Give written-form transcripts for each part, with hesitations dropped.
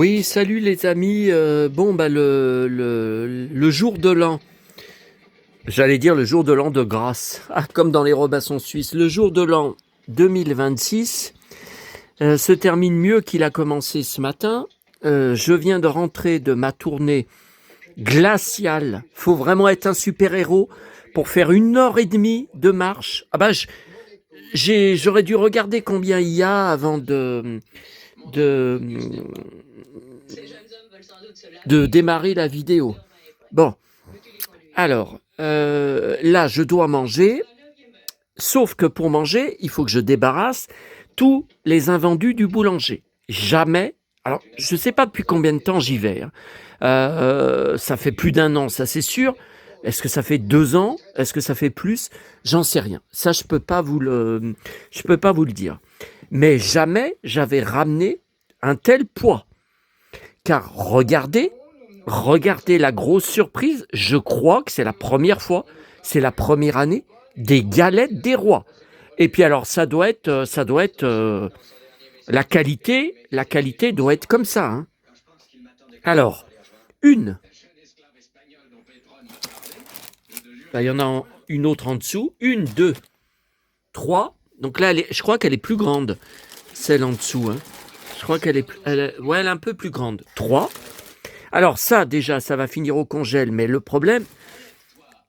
Oui, salut les amis. Bon, bah le jour de l'an, j'allais dire le jour de l'an de grâce, comme dans les Robinson suisses, le jour de l'an 2026 se termine mieux qu'il a commencé ce matin. Je viens de rentrer de ma tournée glaciale. Faut vraiment être un super-héros pour faire 1 heure et demie de marche. Ah bah, j'aurais dû regarder combien il y a avant de, de démarrer la vidéo. Bon, alors, là, je dois manger, sauf que pour manger, il faut que je débarrasse tous les invendus du boulanger. Jamais, alors, je ne sais pas depuis combien de temps j'y vais, hein. Ça fait plus d'1 an, ça c'est sûr. Est-ce que ça fait 2 ans? Est-ce que ça fait plus? J'en sais rien. Ça, je peux pas vous le dire. Mais jamais j'avais ramené un tel poids. Car regardez la grosse surprise, je crois que c'est la première fois, c'est la première année, des galettes des rois. Et puis alors ça doit être la qualité doit être comme ça, hein. Alors, une, il y en a une autre en dessous, 1, 2, 3, donc là je crois qu'elle est plus grande, celle en dessous, hein. Je crois qu'elle est, elle est un peu plus grande, 3. Alors ça, déjà, ça va finir au congèle, mais le problème,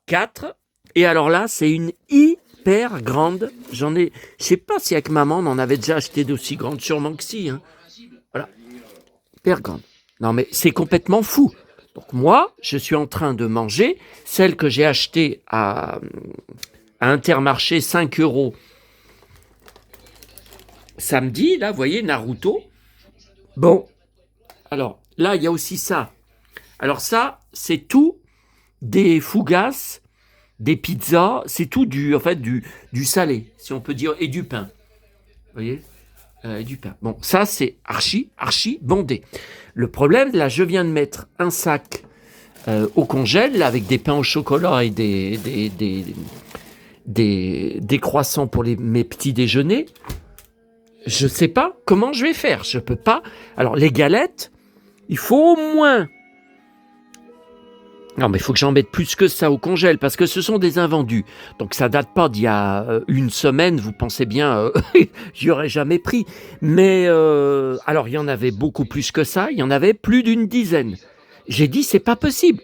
4. Et alors là, c'est une hyper grande. Je sais pas si avec maman, on en avait déjà acheté d'aussi grandes, sûrement que si, hein. Voilà, hyper grande. Non mais c'est complètement fou. Donc moi, je suis en train de manger celle que j'ai achetée à Intermarché, 5 € samedi. Là, vous voyez, Naruto. Bon, alors là, il y a aussi ça. Alors ça, c'est tout des fougasses, des pizzas, c'est tout du salé, si on peut dire, et du pain. Vous voyez, et du pain. Bon, ça, c'est archi bondé. Le problème, là, je viens de mettre un sac au congèle, là, avec des pains au chocolat et des croissants pour mes petits déjeuners. Je sais pas comment je vais faire. Je peux pas. Alors, les galettes, il faut au moins... Non, mais il faut que j'en mette plus que ça au congèle, parce que ce sont des invendus. Donc ça date pas d'il y a une semaine, vous pensez bien, j'y aurais jamais pris. Mais alors il y en avait beaucoup plus que ça, il y en avait plus d'une dizaine. J'ai dit, c'est pas possible,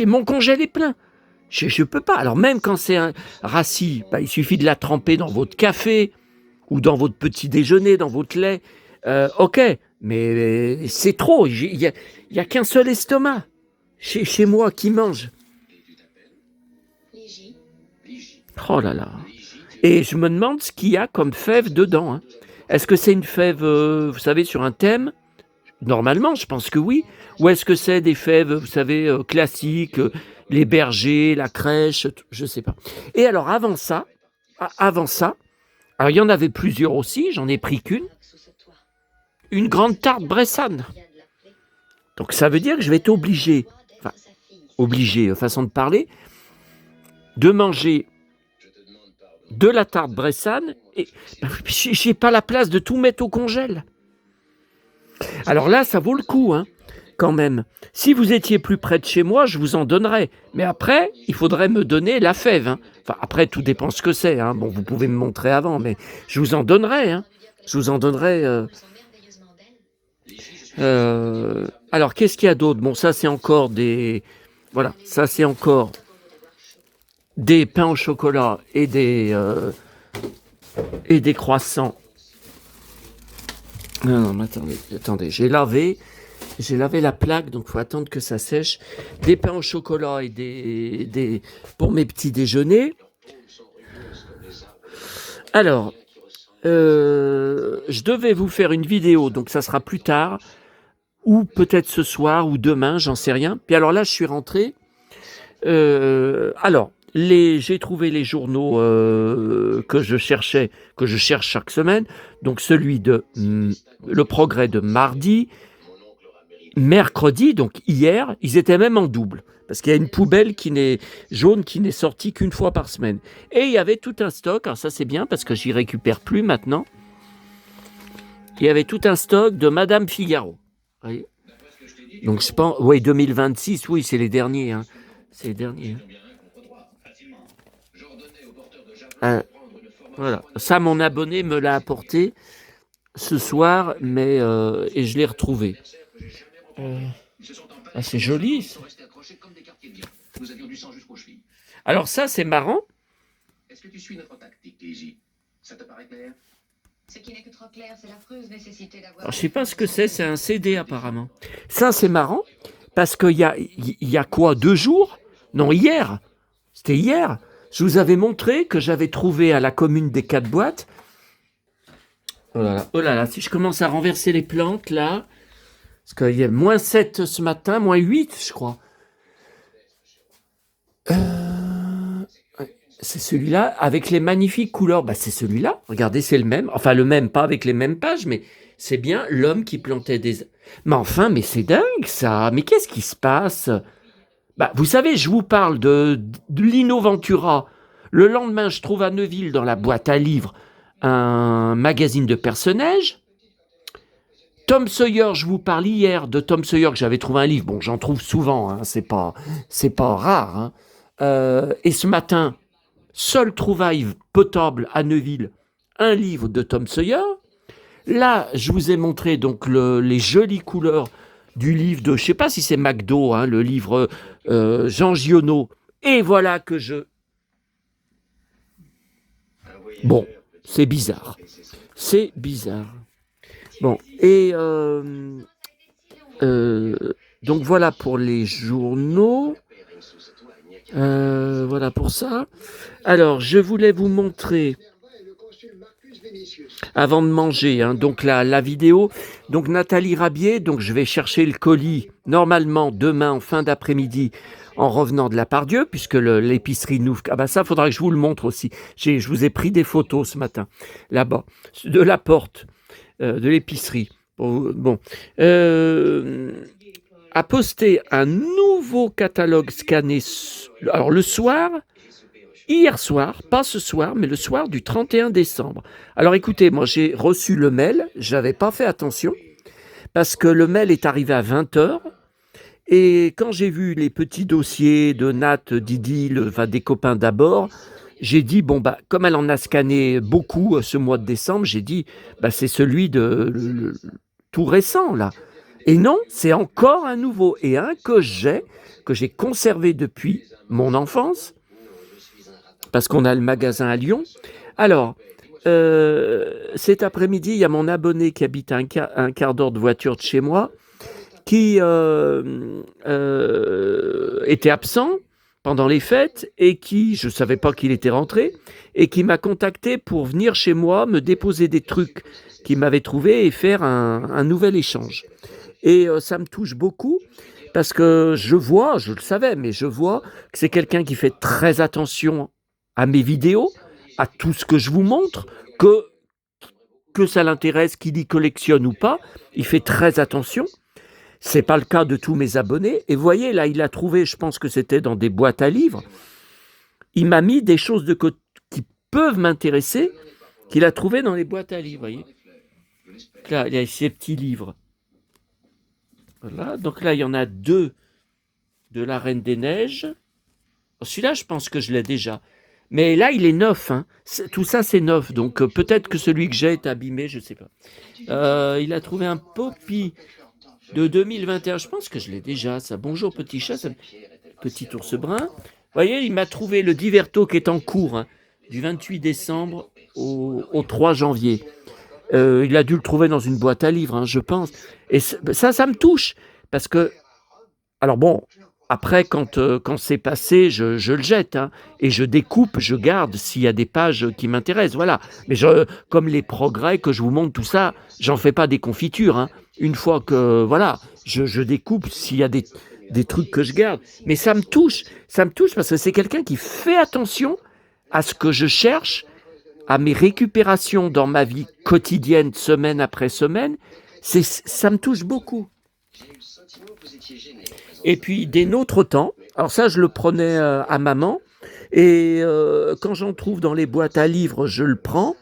mon congèle est plein. Je peux pas. Alors même quand c'est un rassis, il suffit de la tremper dans votre café, ou dans votre petit déjeuner, dans votre lait. Ok, mais c'est trop, il y a qu'un seul estomac. Chez moi, qui mange? Oh là là. Et je me demande ce qu'il y a comme fève dedans, hein. Est-ce que c'est une fève, vous savez, sur un thème? Normalement, je pense que oui. Ou est-ce que c'est des fèves, vous savez, classiques, les bergers, la crèche, je ne sais pas. Et alors, avant ça, alors il y en avait plusieurs aussi, j'en ai pris qu'une. Une grande tarte Bressane. Donc ça veut dire que je vais être obligé, façon de parler, de manger de la tarte Bressane, et j'ai pas la place de tout mettre au congèle. Alors là, ça vaut le coup, hein, quand même. Si vous étiez plus près de chez moi, je vous en donnerais. Mais après, il faudrait me donner la fève, hein. Enfin, après, tout dépend ce que c'est, hein. Bon, vous pouvez me montrer avant, mais je vous en donnerai, hein. Je vous en donnerai... alors, qu'est-ce qu'il y a d'autre? Bon, ça, c'est encore des... Voilà, ça, c'est encore des pains au chocolat et des croissants. Non, mais attendez, j'ai lavé la plaque, donc il faut attendre que ça sèche. Des pains au chocolat et pour mes petits déjeuners. Alors, je devais vous faire une vidéo, donc ça sera plus tard, ou peut-être ce soir, ou demain, j'en sais rien. Puis alors là, je suis rentré. Alors, j'ai trouvé les journaux que je cherche chaque semaine. Donc celui de Le Progrès de mardi, mercredi, donc hier, ils étaient même en double. Parce qu'il y a une poubelle jaune qui n'est sortie qu'une fois par semaine. Et il y avait tout un stock, alors ça c'est bien parce que j'y récupère plus maintenant. il y avait tout un stock de Madame Figaro. Vous voyez, donc je pense, oui, 2026, oui, c'est les derniers. Hein. C'est les derniers. Hein. Voilà. Ça, mon abonné me l'a apporté ce soir, mais et je l'ai retrouvé. Ah, c'est joli. Ça. Alors ça, c'est marrant. Est-ce que tu suis notre tactique, Daisy? Ça te paraît clair? Ce qui n'est que trop clair, c'est l'affreuse nécessité d'avoir... Alors, je sais pas ce que c'est un CD apparemment. Ça, c'est marrant, parce qu'il y a quoi, 2 jours? Non, hier. C'était hier. Je vous avais montré que j'avais trouvé à la commune des 4 boîtes. Oh là là, si je commence à renverser les plantes, là, parce qu'il y a -7 ce matin, -8, je crois. C'est celui-là, avec les magnifiques couleurs. Bah, c'est celui-là. Regardez, c'est le même. Enfin, le même, pas avec les mêmes pages, mais c'est bien l'homme qui plantait des... Mais enfin, mais c'est dingue, ça. Mais qu'est-ce qui se passe? Bah, vous savez, je vous parle de Lino Ventura. Le lendemain, je trouve à Neuville, dans la boîte à livres, un magazine de personnages. Tom Sawyer, je vous parle hier de Tom Sawyer, que j'avais trouvé un livre. Bon, j'en trouve souvent, hein, c'est pas rare. Hein. Et ce matin, seule trouvaille potable à Neuville, un livre de Tom Sawyer. Là, je vous ai montré donc les jolies couleurs du livre de, je ne sais pas si c'est McDo, hein, le livre Jean Giono. Et voilà que je... Bon, c'est bizarre. C'est bizarre. Bon, et donc voilà pour les journaux. Voilà pour ça. Alors, je voulais vous montrer, avant de manger, hein, donc la vidéo. Donc Nathalie Rabier, donc je vais chercher le colis normalement demain en fin d'après-midi en revenant de la Pardieu, puisque l'épicerie n'ouvre. Ah ben ça, faudra que je vous le montre aussi. Je vous ai pris des photos ce matin, là-bas, de la porte de l'épicerie. Bon. A posté un nouveau catalogue scanné, alors le soir, hier soir, pas ce soir, mais le soir du 31 décembre. Alors écoutez, moi j'ai reçu le mail, j'avais pas fait attention, parce que le mail est arrivé à 20h, et quand j'ai vu les petits dossiers de Nat, Didi, des copains d'abord, j'ai dit, bon, bah, comme elle en a scanné beaucoup ce mois de décembre, j'ai dit, bah, c'est celui de tout récent, là. Et non, c'est encore un nouveau, et un que j'ai conservé depuis mon enfance, parce qu'on a le magasin à Lyon. Alors, cet après-midi, il y a mon abonné qui habite à un quart d'heure de voiture de chez moi, qui était absent pendant les fêtes et qui, je ne savais pas qu'il était rentré, et qui m'a contacté pour venir chez moi, me déposer des trucs qu'il m'avait trouvés et faire un nouvel échange. Et ça me touche beaucoup parce que je le savais, mais je vois que c'est quelqu'un qui fait très attention à mes vidéos, à tout ce que je vous montre, que ça l'intéresse, qu'il y collectionne ou pas, il fait très attention. C'est pas le cas de tous mes abonnés. Et vous voyez, là, il a trouvé, je pense que c'était dans des boîtes à livres, il m'a mis des choses qui peuvent m'intéresser, qu'il a trouvé dans les boîtes à livres, voyez. Là, il y a ces petits livres. Voilà, donc là, il y en a 2 de la Reine des Neiges. Celui-là, je pense que je l'ai déjà. Mais là, il est neuf. Hein. Tout ça, c'est neuf. Donc, peut-être que celui que j'ai est abîmé, je ne sais pas. Il a trouvé un Poppy de 2021. Je pense que je l'ai déjà, ça. Bonjour, petit chat. Petit ours brun. Vous voyez, il m'a trouvé le Diverto qui est en cours, hein, du 28 décembre au 3 janvier. Il a dû le trouver dans une boîte à livres, hein, je pense. Et ça me touche. Parce que, alors bon, après, quand c'est passé, je le jette. Hein, et je découpe, je garde s'il y a des pages qui m'intéressent. Voilà. Mais comme les progrès que je vous montre, tout ça, j'en fais pas des confitures. Hein. Une fois que, voilà, je découpe s'il y a des trucs que je garde. Mais ça me touche. Ça me touche parce que c'est quelqu'un qui fait attention à ce que je cherche, à mes récupérations dans ma vie quotidienne, semaine après semaine. Ça me touche beaucoup. Et puis, des nôtres temps, alors ça, je le prenais à maman, et quand j'en trouve dans les boîtes à livres, je le prends.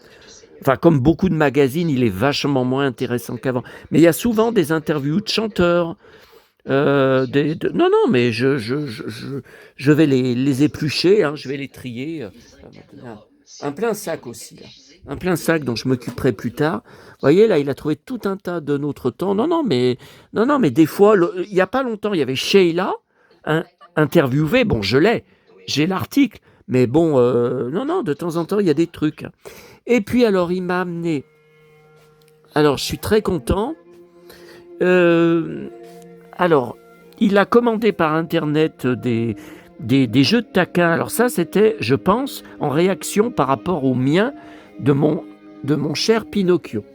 Enfin, comme beaucoup de magazines, il est vachement moins intéressant qu'avant. Mais il y a souvent des interviews de chanteurs, non, non, mais je vais les éplucher, hein, je vais les trier. Un plein sac aussi, là. Un plein sac dont je m'occuperai plus tard. Vous voyez, là, il a trouvé tout un tas de notre temps. Non, non, mais des fois, il n'y a pas longtemps, il y avait Sheila, interviewée. Bon, j'ai l'article. Mais bon, non, non, de temps en temps, il y a des trucs. Et puis, alors, il m'a amené... Alors, je suis très content. Alors, il a commandé par Internet des jeux de taquin. Alors ça, c'était, je pense, en réaction par rapport au mien de mon cher Pinocchio.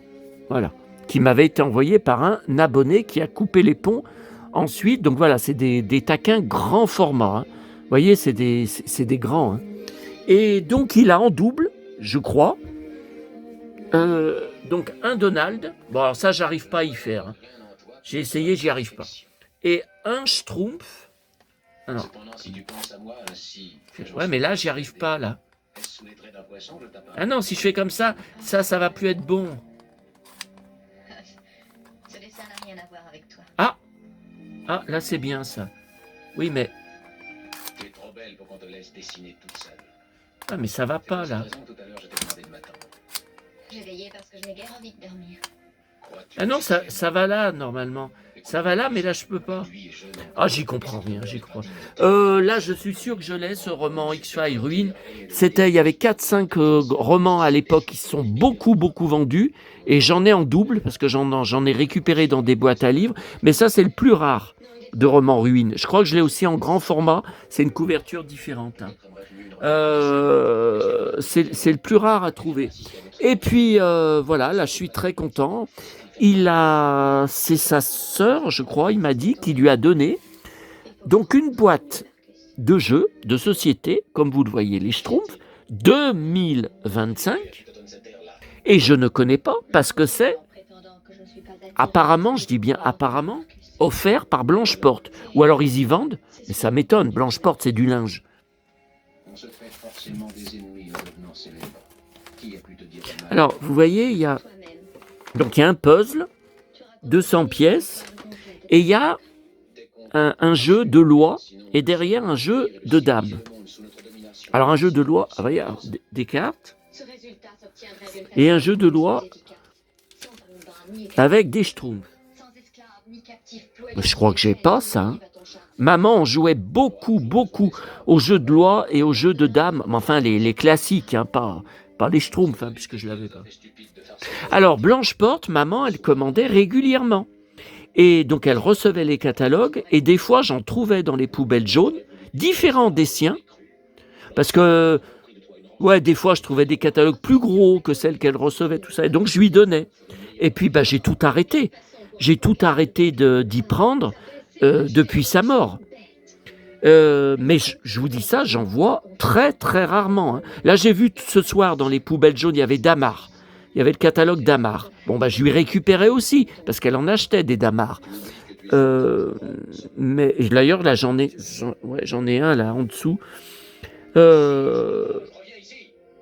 Voilà. Qui m'avait été envoyé par un abonné qui a coupé les ponts ensuite. Donc voilà, c'est des taquins grand format. Hein. Vous voyez, c'est des grands. Hein. Et donc, il a en double, je crois. Donc, un Donald. Bon, alors ça, j'arrive pas à y faire. Hein. J'ai essayé, j'y arrive pas. Et un Schtroumpf. Alors, ouais, mais là, j'y arrive pas, là. Ah non, si je fais comme ça va plus être bon. Ce dessin n'a rien à voir avec toi. Ah, là, c'est bien, ça. Oui, mais... Tu es trop belle pour qu'on te laisse dessiner toute seule. Ah, mais ça va pas, là. J'ai veillé parce que je n'ai guère envie de dormir. Ah non, ça va là, normalement. Ça va là, mais là, je peux pas. Ah, j'y comprends rien, j'y crois. Là, je suis sûr que je l'ai, ce roman X-Files Ruines. Il y avait 4-5 romans à l'époque qui se sont beaucoup vendus. Et j'en ai en double, parce que j'en ai récupéré dans des boîtes à livres. Mais ça, c'est le plus rare de romans Ruines. Je crois que je l'ai aussi en grand format. C'est une couverture différente. Hein. C'est le plus rare à trouver. Et puis, voilà, là, je suis très content. C'est sa sœur, je crois, il m'a dit, qui lui a donné donc une boîte de jeux de société, comme vous le voyez, les Schtroumpfs, 2025, et je ne connais pas, parce que c'est, apparemment, je dis bien apparemment, offert par Blanche Porte. Ou alors ils y vendent, mais ça m'étonne, Blanche Porte, c'est du linge. Alors, vous voyez, il y a un puzzle, 200 pièces, et il y a un jeu de loi, et derrière un jeu de dames. Alors un jeu de loi, il y a des cartes, et un jeu de loi avec des schtroumpfs. Je crois que j'ai pas ça. Hein. Maman jouait beaucoup aux jeux de loi et aux jeux de dames, mais enfin les classiques, hein, pas les schtroumpfs, hein, puisque je l'avais pas. Alors, Blanche Porte, maman, elle commandait régulièrement. Et donc, elle recevait les catalogues, et des fois, j'en trouvais dans les poubelles jaunes, différents des siens, parce que, ouais, des fois, je trouvais des catalogues plus gros que celles qu'elle recevait, tout ça, et donc je lui donnais. Et puis, j'ai tout arrêté. J'ai tout arrêté d'y prendre depuis sa mort. Mais je vous dis ça, j'en vois très, très rarement. Hein. Là, j'ai vu ce soir, dans les poubelles jaunes, il y avait Damar. Il y avait le catalogue Damar. Bon, je lui récupérais aussi, parce qu'elle en achetait des Damar. Mais d'ailleurs, là, j'en ai un, là, en dessous.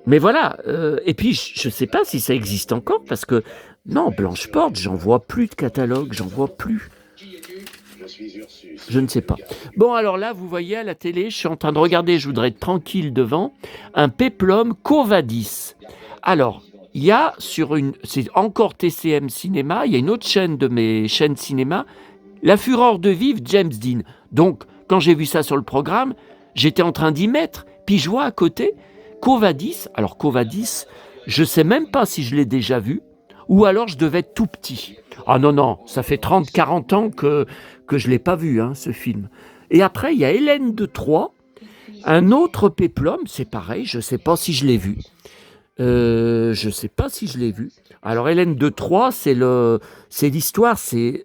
Mais voilà. Et puis, je ne sais pas si ça existe encore, parce que, non, Blanche Porte, j'en vois plus de catalogue, j'en vois plus. Je ne sais pas. Bon, alors là, vous voyez à la télé, je suis en train de regarder, je voudrais être tranquille devant, un péplum Covadis. Alors, il y a c'est encore TCM Cinéma, il y a une autre chaîne de mes chaînes cinéma, La Fureur de vivre, James Dean. Donc, quand j'ai vu ça sur le programme, j'étais en train d'y mettre, puis je vois à côté Covadis. Alors, Covadis, je ne sais même pas si je l'ai déjà vu, ou alors je devais être tout petit. Ah non, ça fait 30-40 ans que je ne l'ai pas vu, hein, ce film. Et après, il y a Hélène de Troyes, un autre péplum, c'est pareil, je ne sais pas si je l'ai vu. Je ne sais pas si je l'ai vu. Alors, Hélène de Troyes, c'est l'histoire, c'est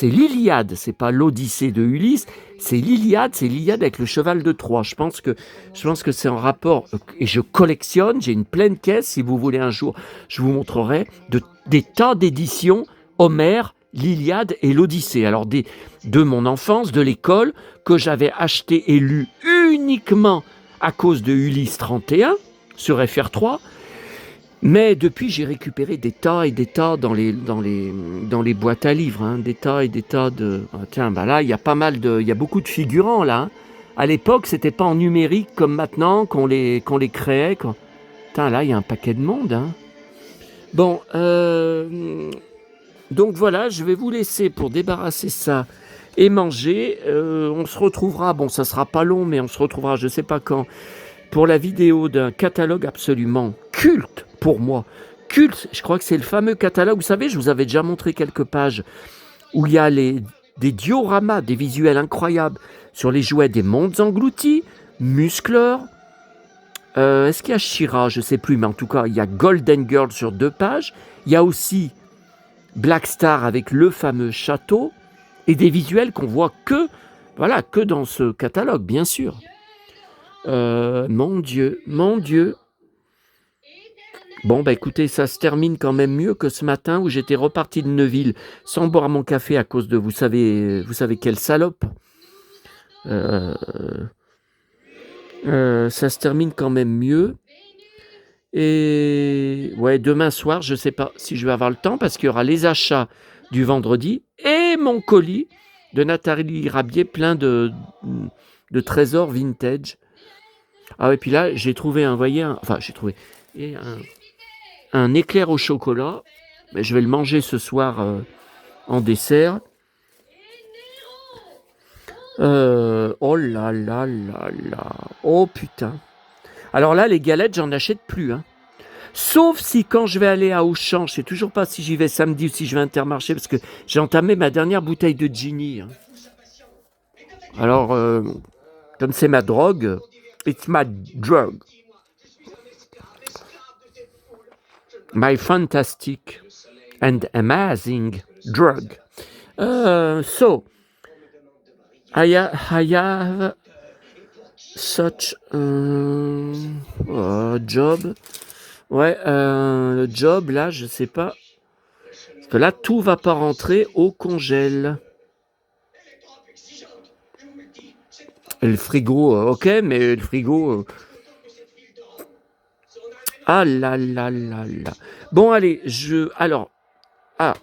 l'Iliade, c'est pas l'Odyssée de Ulysse, c'est l'Iliade avec le cheval de Troie. Je pense que c'est en rapport, et je collectionne, j'ai une pleine caisse, si vous voulez un jour, je vous montrerai, des tas d'éditions, Homère, l'Iliade et l'Odyssée. Alors, de mon enfance, de l'école, que j'avais acheté et lu uniquement à cause de Ulysse 31, sur FR3, Mais depuis, j'ai récupéré des tas et des tas dans les boîtes à livres, hein, des tas et des tas de... Ah, tiens, bah là, il y a beaucoup de figurants, là. Hein. À l'époque, c'était pas en numérique comme maintenant, qu'on les créait. Putain, là, il y a un paquet de monde. Hein. Bon, donc voilà, je vais vous laisser pour débarrasser ça et manger. On se retrouvera, bon, ça sera pas long, mais on se retrouvera, je sais pas quand, pour la vidéo d'un catalogue absolument culte pour moi. Culte, je crois que c'est le fameux catalogue, vous savez, je vous avais déjà montré quelques pages où il y a des dioramas, des visuels incroyables sur les jouets des mondes engloutis, Musclor, est-ce qu'il y a She-Ra, je ne sais plus, mais en tout cas, il y a Golden Girl sur 2 pages, il y a aussi Black Star avec le fameux château, et des visuels qu'on voit que dans ce catalogue, bien sûr. Mon Dieu. Bon, bah écoutez, ça se termine quand même mieux que ce matin où j'étais reparti de Neuville sans boire mon café à cause de, vous savez quelle salope. Ça se termine quand même mieux. Et ouais, demain soir, je ne sais pas si je vais avoir le temps parce qu'il y aura les achats du vendredi et mon colis de Nathalie Rabier plein de trésors vintage. Ah et puis là, j'ai trouvé un éclair au chocolat. Mais je vais le manger ce soir en dessert. Oh là là là là. Oh putain. Alors là, les galettes, j'en achète plus. Hein. Sauf si quand je vais aller à Auchan, je ne sais toujours pas si j'y vais samedi ou si je vais à Intermarché, parce que j'ai entamé ma dernière bouteille de Ginny. Hein. Alors, comme c'est ma drogue, it's my drug. My fantastic and amazing drug. So, I have such job. Ouais, le job, là, je sais pas. Parce que là, tout va pas rentrer au congèle. Et le frigo, ok, mais le frigo... Ah là là là là. Bon, allez,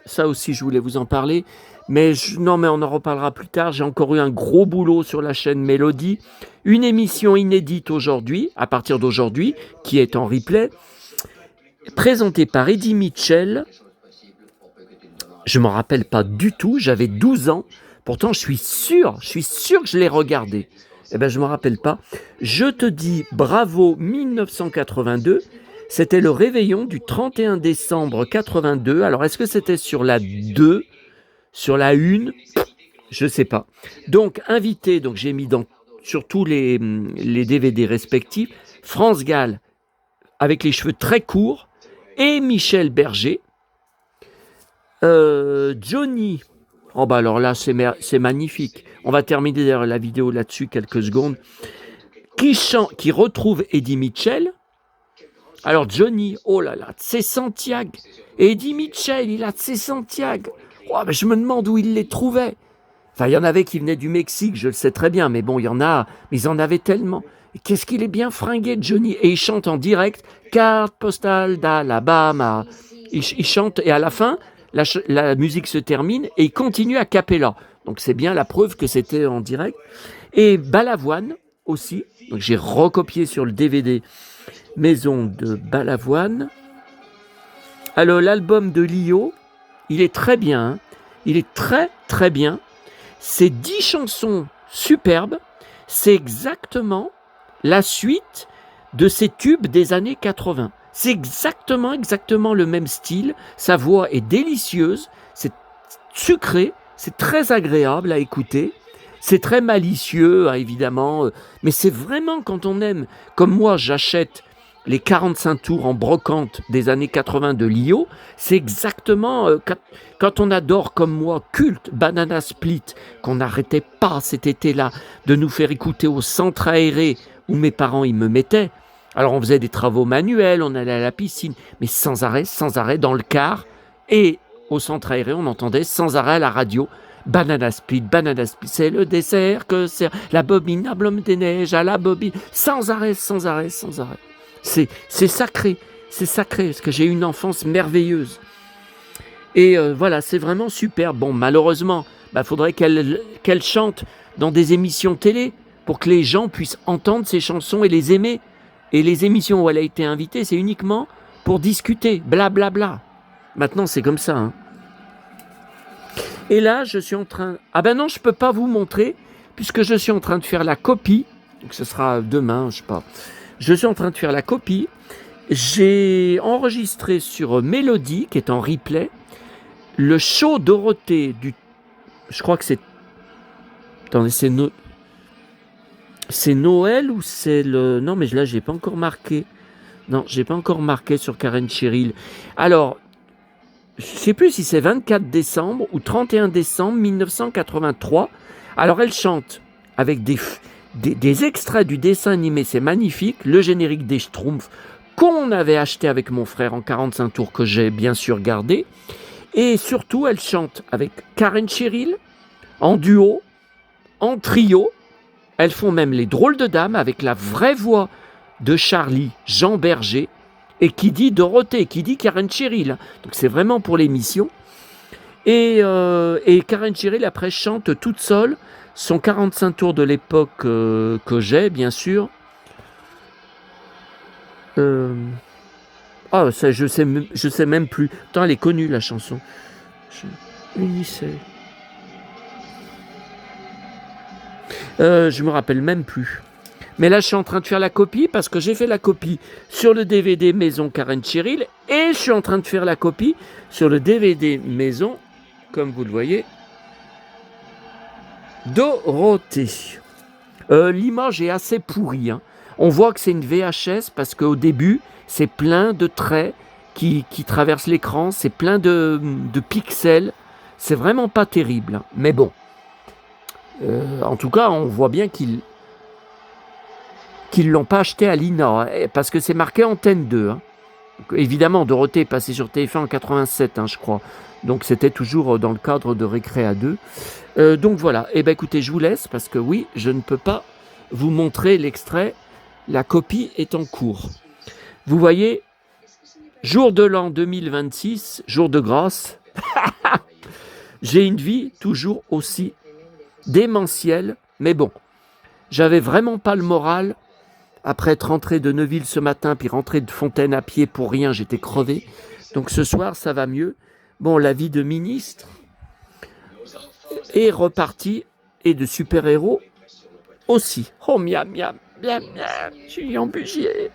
ça aussi, je voulais vous en parler. Mais on en reparlera plus tard. J'ai encore eu un gros boulot sur la chaîne Mélodie. Une émission inédite aujourd'hui, à partir d'aujourd'hui, qui est en replay, présentée par Eddie Mitchell. Je ne m'en rappelle pas du tout. J'avais 12 ans. Pourtant, je suis sûr que je l'ai regardé. Eh bien, je ne me rappelle pas. Je te dis bravo 1982. C'était le réveillon du 31 décembre 82. Alors, est-ce que c'était sur la 2, sur la 1 ? Je ne sais pas. Donc, invité, j'ai mis sur tous les DVD respectifs, France Gall, avec les cheveux très courts, et Michel Berger. Johnny. Oh bah alors là, c'est magnifique. On va terminer d'ailleurs la vidéo là-dessus, quelques secondes. Qui retrouve Eddie Mitchell. Alors Johnny, oh là là, c'est Santiago. Et Eddie Mitchell, il a de Santiago. Oh, bah, je me demande où il les trouvait. Enfin, il y en avait qui venaient du Mexique, je le sais très bien, mais bon, il y en a, mais ils en avaient tellement. Et qu'est-ce qu'il est bien fringué, Johnny. Et il chante en direct, carte postale d'Alabama. Il chante, et à la fin, la musique se termine, et il continue à cappella. Donc c'est bien la preuve que c'était en direct. Et Balavoine aussi, donc j'ai recopié sur le DVD Maison de Balavoine. Alors l'album de Lio, il est très bien, hein. Il est très très bien. C'est 10 chansons superbes. C'est exactement la suite de ces tubes des années 80. C'est exactement le même style. Sa voix est délicieuse, c'est sucré, c'est très agréable à écouter. C'est très malicieux, hein, évidemment, mais c'est vraiment quand on aime, comme moi j'achète les 45 tours en brocante des années 80 de Lio, c'est exactement quand on adore comme moi Culte, Banana Split, qu'on n'arrêtait pas cet été-là de nous faire écouter au centre aéré où mes parents ils me mettaient. Alors on faisait des travaux manuels, on allait à la piscine, mais sans arrêt dans le car et au centre aéré on entendait sans arrêt à la radio Banana Split, c'est le dessert que sert l'abominable homme des neiges à la bobine, sans arrêt. C'est sacré, c'est sacré, parce que j'ai eu une enfance merveilleuse. Et voilà, c'est vraiment super. Bon, malheureusement, faudrait qu'elle chante dans des émissions télé pour que les gens puissent entendre ses chansons et les aimer. Et les émissions où elle a été invitée, c'est uniquement pour discuter, blablabla. Bla bla. Maintenant, c'est comme ça. Hein. Et là, je suis en train... Ah ben non, je ne peux pas vous montrer, puisque je suis en train de faire la copie. Donc ce sera demain, je sais pas. Je suis en train de faire la copie. J'ai enregistré sur Mélodie, qui est en replay, le show Dorothée du... Je crois que c'est... Attendez, c'est Noël ou c'est le... Non, mais là, j'ai pas encore marqué. Non, j'ai pas encore marqué sur Karen Cheryl. Alors, je sais plus si c'est 24 décembre ou 31 décembre 1983. Alors, elle chante avec des extraits du dessin animé, c'est magnifique. Le générique des Schtroumpfs qu'on avait acheté avec mon frère en 45 tours, que j'ai bien sûr gardé. Et surtout, elle chante avec Karen Cheryl, en duo, en trio. Elles font même les drôles de dames avec la vraie voix de Charlie, Jean Berger, et qui dit Dorothée, qui dit Karen Cheryl. Donc c'est vraiment pour l'émission. Et Karen Cheryl, après, chante toute seule son 45 tours de l'époque que j'ai, bien sûr. Ça, je sais même plus. Attends, elle est connue, la chanson. Unissez. Je me rappelle même plus. Mais là, je suis en train de faire la copie parce que j'ai fait la copie sur le DVD Maison Karen Cheryl et je suis en train de faire la copie sur le DVD Maison, comme vous le voyez, Dorothée. L'image est assez pourrie. Hein. On voit que c'est une VHS parce qu'au début, c'est plein de traits qui traversent l'écran, c'est plein de pixels. C'est vraiment pas terrible. Hein. Mais bon. En tout cas, on voit bien qu'ils l'ont pas acheté à l'INA, hein, parce que c'est marqué Antenne 2. Hein. Donc, évidemment, Dorothée est passée sur TF1 en 87, hein, je crois. Donc c'était toujours dans le cadre de Récré 2. Donc voilà, écoutez, je vous laisse, parce que oui, je ne peux pas vous montrer l'extrait. La copie est en cours. Vous voyez, jour de l'an 2026, jour de grâce, j'ai une vie toujours aussi démentielle, mais bon, j'avais vraiment pas le moral après être rentré de Neuville ce matin puis rentré de Fontaine à pied pour rien, j'étais crevé. Donc ce soir ça va mieux. Bon, la vie de ministre est repartie et de super-héros aussi. Oh miam miam miam miam, Julien Bugier.